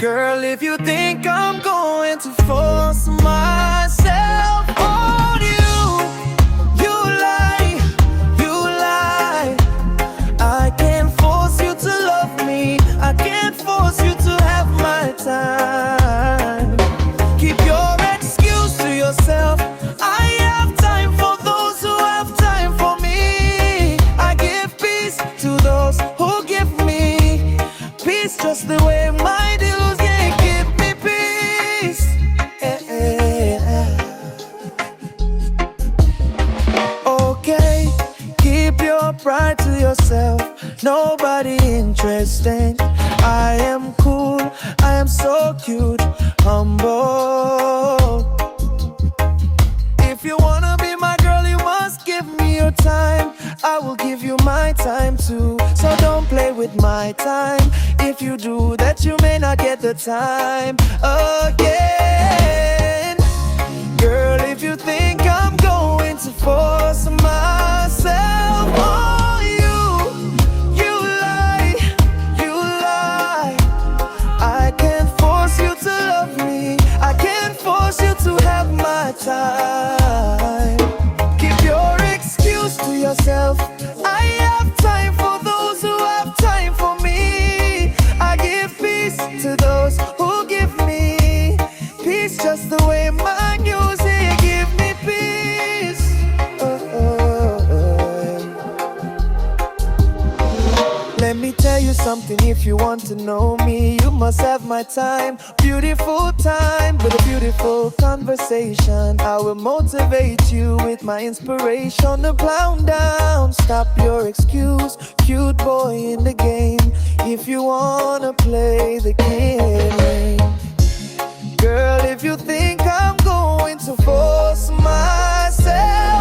Girl, if you think I'm going to force myself on you, you lie, you lie. I can't force you to love me, I can't force you to have my time. Keep your excuse to yourself. I have time for those who have time for me. I give peace to those who give me peace, just the way my deals, yeah, give me peace. Okay, keep your pride to yourself, nobody interesting. I am cool, I am so cute, humble. If you wanna be my girl, you must give me your time. I will give you my time too, so don't play with my time. If you do that, you may not get the time again. Girl, if you think I'm going to force myself on you, you lie, you lie. I can't force you to love me, I can't force you to have my time. Keep your excuse to yourself. I have time for those who have time for me. I give peace to those who give me peace, just the way my music give me peace. Let me tell you something, if you want to know me, you must have my time. Beautiful time with a beautiful conversation. I will motivate you with my inspiration to clown down. Stop your excuse, cute boy in the game. If you wanna play the game, girl, if you think I'm going to force myself